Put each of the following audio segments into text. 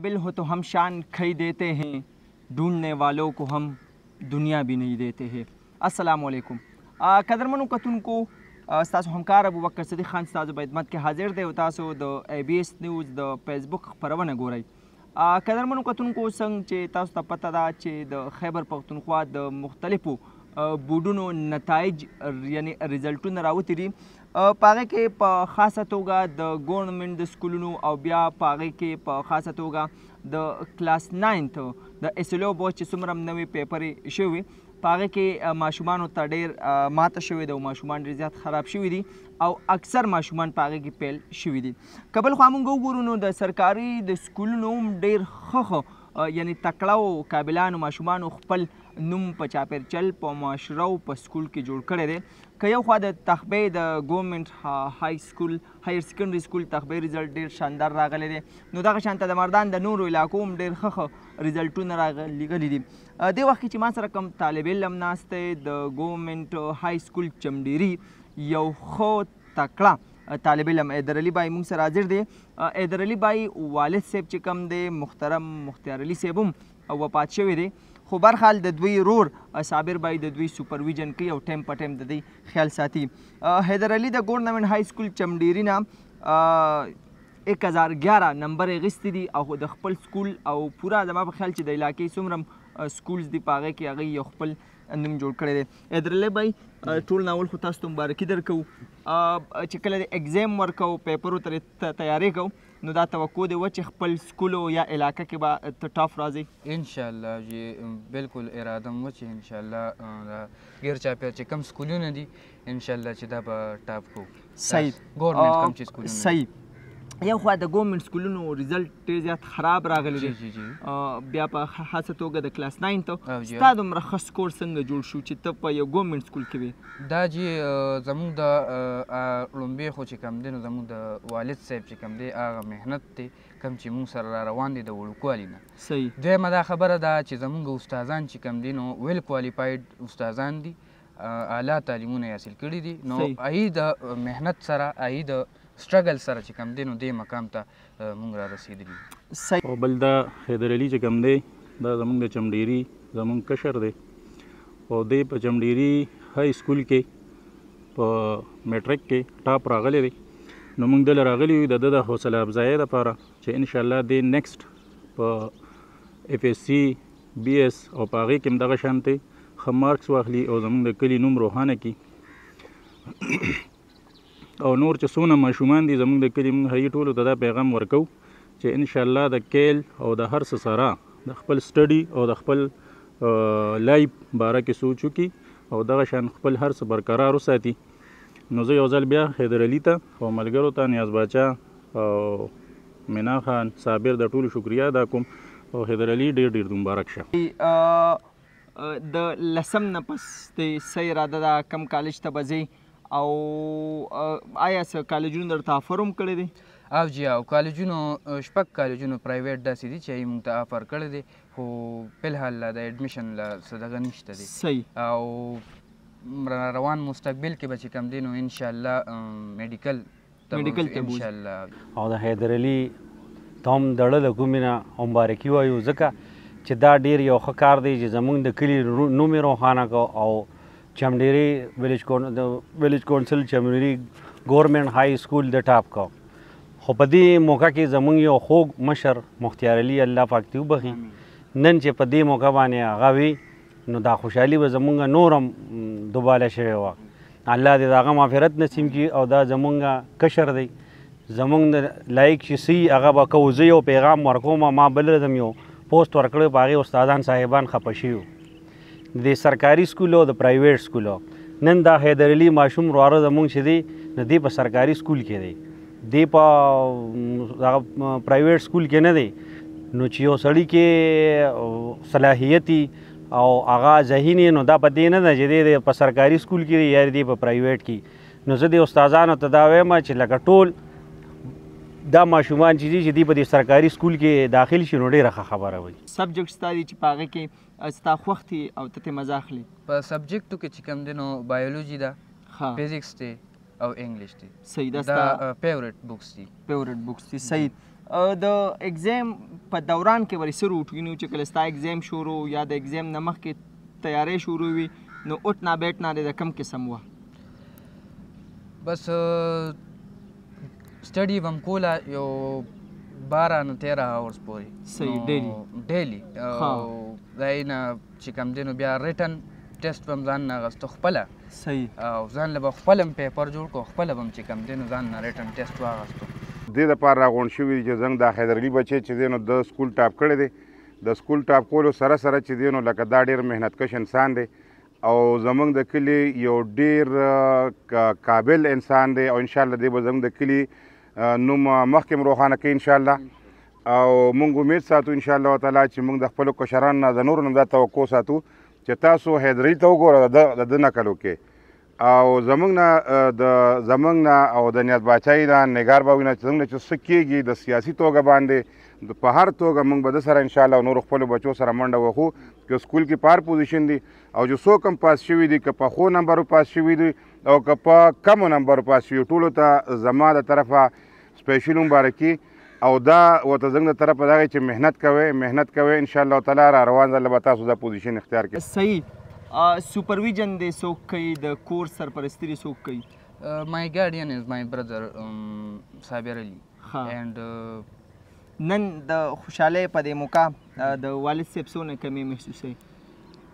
काबिल हो तो हम शान खई देते हैं, ढूंढने वालों को हम दुनिया भी नहीं देते हैं। अस्सलामुअलैकुम कदरमनों कतुनको ستاسو همکار ابوبکر صدیق خان ستاسو په خدمت کې حاضر دی او تاسو د ABS نیوز د فیسبوک خپرونه ګورئ. قدرمنو کتونکو څنګه چې تاسو ته پته ده چې د خیبر پښتونخوا د مختلفو بورډونو نتایج یعنی ریزلټونه راوتي دي، په هغې کې په خاصه توګه د ګورنمنټ د سکولونو او بیا په هغې کې په خاصه توګه د کلاس 9 د SLO بوچ چې څومره نوې پیپرې شوي په هغې کې ماشومانو ته ډېر ماته شوې ده او ماشومان ډېر زیات خراب شوي دي او اکثر ماشومان په هغې کې پیل شوي دي. که بل خوا موږ وګورو نو د سرکاري د سکولونو هم ډېر ښه یعنی تکړه او قابلانو ماشومانو خپل نوم په چاپېرچل په معاشره او په سکول کې جوړ کړی دی. که یو خوا د تخبې د ګورنمنټ های سکول هایر سیکنډري سکول تخبې ریزلټ ډېر شاندار راغلی دی، نو دغه شانته د مردان د نورو علاقو هم ډېر ښه ریزلټونه راغلي دي. دې وخت کې چې ما سره کوم طالب علم ناست دی د ګورنمنټ های سکول چمډیري یو ښه تکړه طالب علم حیدرعلي بای موږ سره حاضر دی. حیدرعلي بای والد صاحب چې کوم دی محترم مختار علي صاحب هم وفات شوی دی، خو برحال د دوی رور صابر بای د دوی سوپرویژن کوي او ټایم په ټایم د دوی خیال ساتي. حیدرعلي د ګورنمنټ های سکول چمډیري نه 1011 نمبر اخیستی دي او د خپل سکول او پوره زما په خیال چې د علاقې څومره سکولز دي په هغې کې هغوی یو خپل نوم جوړ کړی دی. حیدرعلي بای ټول ناول خو تاسو ته مبارکي درکوو چې کله د اګزام ورکوو پیپرو ته تیاری کوو نو دا توقع دی چې خپل سکولو یا علاقه کې به ته ټاپ راځئ؟ انشاءالله جی بالکل اراده مو چې انشاءالله غیر چاپېر چې کم سکولونه دي انشاءالله چې دا به ټاپ کوو. صحیح ګورنمنټ کم چې سکولونه صحیح یو خوا د ګورنمنټ سکولونو ریزلټ ډېر زیات خراب راغلی دی، بیا په خاصه توګه د کلاس 9 ته ستا دومره ښه سکور څنګه جوړ شو چې ته په یو ګورنمنټ سکول کې وې؟ دا جی زموږ د لومبې خو چې کوم دی نو زموږ د والد صاحب چې کوم دی هغه محنت دی کوم چې موږ سره را روان دی د وړوکوالي نه. صحیح دویمه دا خبره ده چې زموږ استادان چې کوم دی نو ویل کوالیفاید استادان دي، اعلی تعلیمونه یې حاصل کړي دي، نو هغې د محنت سره هغې د سټرګل سره چې کوم دی نو دې مقام ته مونږ را رسېدلي. او بل دا حیدرعلي چې کوم دی دا زمونږ د چمډیري زمونږ کشر دی او دی په چمډیري های سکول کې په میټرک کې ټاپ راغلی دی، نو موږ دله راغلي یو د ده د حوصله افزایۍ دپاره چې انشاءالله دی نیکسټ په FSC BS او په هغې کې هم دغه شانتې ښه مارکس واخلي او زمونږ د کلي نوم روښانه کړي. او نور چې څونه ماشومان دي زموږ د کلي موږ هغې ټولو ته دا پیغام ورکوو چې انشاءالله د کیل او د هر څه سره د خپل سټډي او د خپل لایف باره کې سوچ وکړي او دغه شان خپل هر څه برقرار وساتي. نو زه یو ځل بیا حیدرعلي ته او ملګرو ته نیاز باچا او مینا خان صابر د ټولو شکریا ادا کوم او حیدرعلي ډېر ډېر مبارک شه. د لسم نه پس د څه اراده ده کم کالج ته به ځئ او آیا څه کالجونو درته افر هم کړی دی؟ او جی او کالجونو شپږ کالجونو پرایویټ داسې دي چې هغې موږ ته افر کړی دی، خو فلحال د ایډمیشن له څه دغه نشته دی. صحیح او روان مستقبل کې به چې کوم دی نو انشاءالله میډیکل ته انشاءالله. او د حیدرعلي ته هم د زړه له کومې نه مبارکي وایو ځکه چې دا ډېر یو ښه کار دی چې زموږ د کلي نوم یې روښانه کړو او چمډیري ویلیج کونسل چمډیري ګورنمنټ های سکول د ټاپ کو. خو په دې موقع کې زموږ یو خوږ مشر مختار علي الله پاک دې وبخي نن چې په دې موقع باندې هغه وي نو دا خوشحالي به زموږ نور هم دوباله شوې وه. الله دې د هغه مغفرت نصیب کړي او دا زموږ کشر دی زموږ د لایق چې سی هغه به کوو. زه یو پیغام ورکوم ما بل ورځ یو پوسټ ورکړی په هغې استادان صاحبان خفه شوي د سرکاري سکولو د پرایویټ سکولو. نن دا حیدرعلي ماشوم ورواره زموږ چې دی نو دی په سرکاري سکول کې دی، دی په پرایویټ سکول کې نه دی، نو چې یو سړي کې صلاحیتي او هغه ذهین نو دا په دې نه ده چې دی په سرکاري سکول کې دی یا دی په پرایویټ کې. نو زه د استادانو ته دا وایم چې لکه ټول دا ماشومان چې دي چې دی په دې سرکاري سکول کې داخل شي نو ډېره ښه خبره وي. سبجیکټ ستا دي چې په هغې کې ستا خوښ دي او ته ترې مزه اخلي؟ په سبجیکټو کې چې کوم دی نو بایولوجي ده، فزیکس دی او انګلیش دی. صحیح دا فیورټ بکس دي. فیورټ بکس دي صحیح. د ایگزام په دوران کې ورې څه روټینو چې کله ستا ایگزام شروع یا د ایگزام نه مخکې تیاری شروع وي نو اٹھنا بیٹھنا د کم قسم وه؟ بس سټډي به م کوله یو 12 نه 13 هاورس پورې. صحیح ډیلی او د هغې نه چې کوم دی نو بیا ریټن ټیسټ به م ځان نه اخیسته خپله. صحیح. او ځان له به خپله م پیپر جوړ کړو، خپله به م چې کوم دی نو ځان نه ریټن ټیسټ واخیستو. دې دپاره راغونډ شوي دي چې زموږ دا حیدرعلي بچی چې دی نو د سکول ټاپ کړی دی. د سکول ټاپ کولو سره سره چې دی نو لکه دا ډېر محنتکش انسان دی او زموږ د کلي یو ډېر قابل انسان دی او انشاءالله دی به زموږ د کلي نوم مخکې م روښانه کوي انشاءالله. او موږ امید ساتو انشاءالله تعالی چې موږ د خپلو کشرانو نه د نورو نه دا توقع ساتو چې تاسو حیدرعلي ته وګوره د ده نقل وکړئ او زموږ نه او د نیاز باچایي نه نګار بابي نه چې زموږ نه چې څه کېږي د سیاسي توګه باندې په هر توګه موږ به ده سره انشاءالله نورو خپلو بچو سره منډه وهو که سکول کې په هر پوزیشن دي او چې څوک هم پاس شوي دي که په ښو نمبرو پاس شوي دي او که په کمو نمبرو پاس شوي ټولو ته زما د طرفه سپیشل مبارکي او دا ورته زموږ د طرفه دغه چې محنت کوئ انشاءالله تعالی را روان ځله به تاسو دا پوزیشن اختیار کړئ. صحیح. سپرویژن دی څوک کوي، د کور سرپرستي څوک کوي؟ مای ګارډین از مای برادر صابر علي. اینڈ نن د خوشحالۍ په دې موقع د والد صاحب څونه کمی محسوسوي؟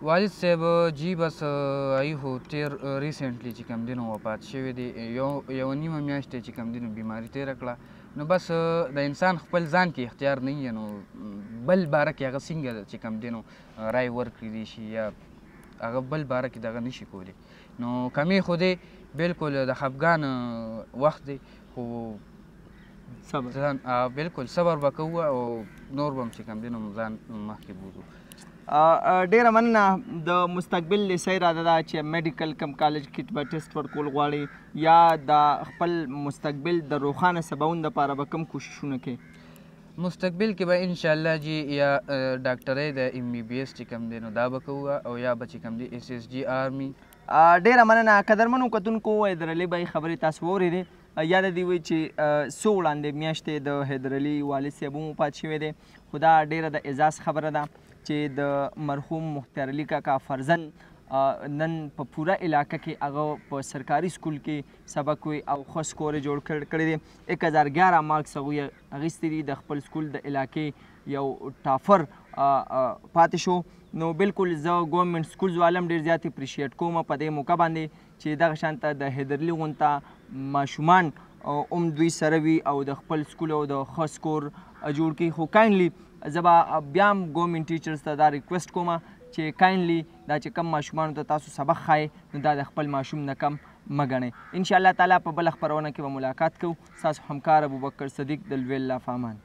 والد صاحب جی بس ای هو تیر ریسنټلی چې کوم دی نو وفات شوی دی، یو نیمه میاشت چې کوم دی نو بیماري تېره کړه. نو بس د انسان خپل ځان کې اختیار نه وي نو بل باره کې هغه څنګه چې کوم دی نو رای ورکړی دی شي یا هغه بل باره کې دغه نشي کولی. نو کمی خو دی بلکل د خفګان وخت دی خو بلکل صبر به کوو او نور به هم چې کوم دی نو ځان مخکې بوځو. ډیره مننه. د مستقبل لیسه اراده ده چې میډیکل کم کالج کې به ټیسټ ورکول غواړي یا د خپل مستقبل د روښانه سباوون دپاره به کوم کوششونه کوي؟ مستقبل کې به انشاءالله جی یا ډاکټرۍ د ایم بی بی ایس چې کوم دی نو دا به کوو او یا به چې کوم دی ایس ایس جی آرمي. ډیره مننه. قدرمنو کتونکو حیدرعلي بھائی خبرې تاسو واورېدې. یاد دې وي چې څو وړاندې میاشتې د حیدرعلي والد صاحب هم وفات شوی دی، خو دا ډیره د اعزاز خبره ده چې د مرحوم مختار علي کاکا فرزند نن په پوره علاقه کې هغه په سرکاري سکول کې سبق وی او ښه سکور یې جوړ کړی دی. 1011 مارکس هغوی اخیستی دي. د خپل سکول د علاقې یو ټافر پاتې شو. نو بلکل زه ګورنمنټ سکولز والم ډېر زیات اپریشیټ کوم په دې موقع باندې چې دغه شانته د حیدرعلي غونته ماشومان هم دوی سره وي او د خپل سکول او د ښه سکور جوړ کړي. خو کاینلی زه به بیا هم ګورنمنټ ټیچرز ته دا ریکویسټ کوم چې کاینلی دا چې کم ماشومانو ته تاسو سبق ښایئ نو دا د خپل ماشوم نه کم مه ګڼئ. انشاءالله تعالی په بله خپرونه کې به ملاقات کوو. ستاسو همکار ابوبکر صدیق د لوی الله په امان.